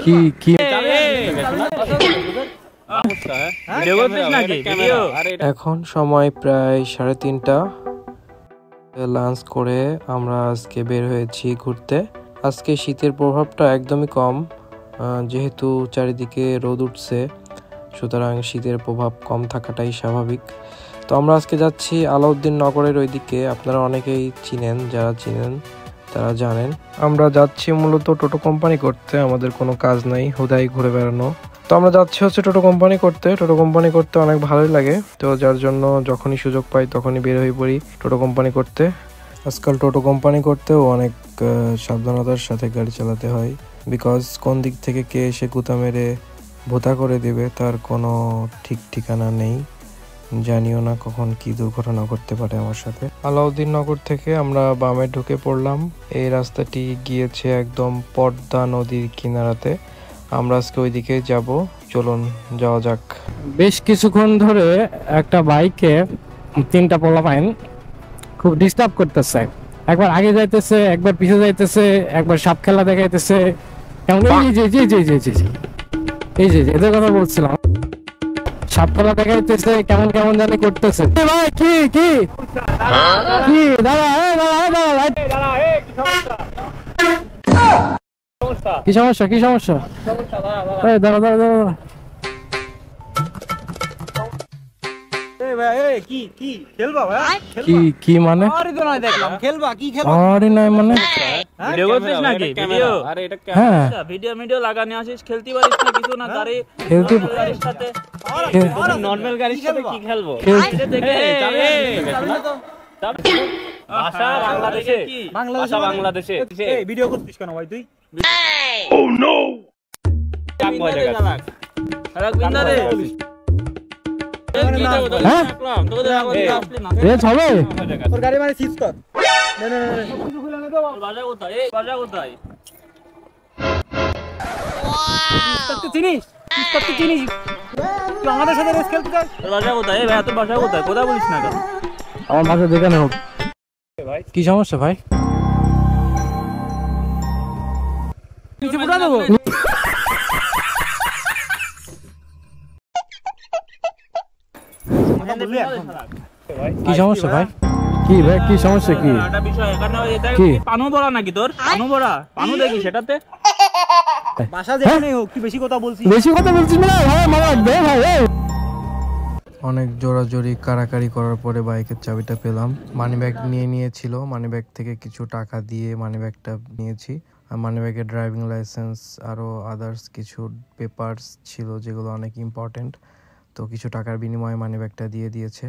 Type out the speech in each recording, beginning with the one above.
কি কি এখন সময় প্রায় 3:30। লাঞ্চ করে আমরা আজকে বের হয়েছি ঘুরতে। আজকে শীতের প্রভাবটা একদমই কম, যেহেতু চারিদিকে রোদ উঠছে, সুতরাং শীতের প্রভাব কম থাকাটাই স্বাভাবিক। তো আমরা আজকে যাচ্ছি আলাউদ্দিন নগরের ওইদিকে। আপনারা অনেকেই চিনেন, যারা চিনেন তারা জানেন। আমরা যাচ্ছি মূলত টোটো কোম্পানি করতে, আমাদের কোনো কাজ নাই, হুদাই ঘুরে বেড়ানো। তো আমরা যাচ্ছি হচ্ছে টোটো কোম্পানি করতে। টোটো কোম্পানি করতে অনেক ভালোই লাগে, তো যার জন্য যখনই সুযোগ পাই তখনই বের হয়ে পড়ি টোটো কোম্পানি করতে। আজকাল টোটো কোম্পানি করতেও অনেক সাবধানতার সাথে গাড়ি চালাতে হয়, বিকজ কোন দিক থেকে কে এসে গুতা মেরে ভোতা করে দেবে তার কোনো ঠিক ঠিকানা নেই। জানিও না কখন কি দুর্ঘটনা ঘটতে পারে আমার সাথে। আলাউদ্দিন নগর থেকে আমরা বামে ঢুকে পড়লাম। এই রাস্তাটি গিয়েছে একদম পদ্মা নদীর কিনারাতে। আমরা আজকে ওইদিকে যাব, চলুন যাওয়া যাক। বেশ কিছুক্ষণ ধরে একটা বাইকে 3টা পোলাপাইন খুব ডিস্টার্ব করতেছে। একবার আগে যাইতেছে, একবার পিছে যাইতেছে, একবার সাপ খেলা দেখাইতেছে। এই যে এদের কথা বলছিলাম, সাপ খেলা দেখাইতেছে, কেমন কেমন জানি করতেছে। ভাই কি কি কি দাঁড়া কি সমস্যা, কি সমস্যা? দাঁড়া দাঁড়া দাঁড়া, কি মানে? আরে নাই মানে ভিডিও করছিস নাকি? ভিডিও? আরে এটা হ্যাঁ, ভিডিও লাগানি আসিস, খেলতে পারিস না কিছু না? গাড়ি খেলতে গাড়ির সাথে নরমাল গাড়ির সাথে কি খেলবো? ভাষা বাংলাদেশে, ভাষা বাংলাদেশে। এই ভিডিও করছিস কেন ভাই তুই? ও নো, চাপ মজা কর। আরে বিন্দারে গাড়ি মানে সিজ কর। বাজা কোথায়? এই বাজা কোথায়? চিনিস আমাদের সাথে রেস খেলতে চাস? বাজা কোথায়? এই ভাই তোর বাসা কোথায়? কথা বলিস না কেন? আমার বাসা যেখানে হোক। কি সমস্যা ভাই? কিছু বুঝা দেবো? কি সমস্যা ভাই? কি ভাই, কি সমস্যা? কি একটা বিষয় এখানে কি পানু বড়া নাকি তোর? পানু বড়া, পানু দেখি সেটাতে। বাসা যেখানে হোক, তুই বেশি কথা বলছিস না ভাই, মারা লাগবে ভাই। অনেক জোরাজোরি কারাকারি করার পরে বাইকের চাবিটা পেলাম। মানিব্যাগ নিয়েছিল, মানিব্যাগ থেকে কিছু টাকা দিয়ে মানিব্যাগটা নিয়েছি। আর মানিব্যাগের ড্রাইভিং লাইসেন্স আরও আদার্স কিছু পেপারস ছিল যেগুলো অনেক ইম্পর্টেন্ট, তো কিছু টাকার বিনিময়ে মানিব্যাগটা দিয়ে দিয়েছে।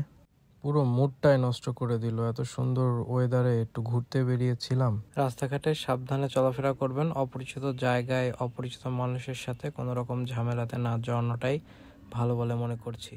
পুরো মুডটাই নষ্ট করে দিল। এত সুন্দর ওয়েদারে একটু ঘুরতে বেরিয়েছিলাম। রাস্তাঘাটে সাবধানে চলাফেরা করবেন, অপরিচিত জায়গায় অপরিচিত মানুষের সাথে কোনো রকম ঝামেলাতে না জড়ানোটাই ভালো বলে মনে করছি।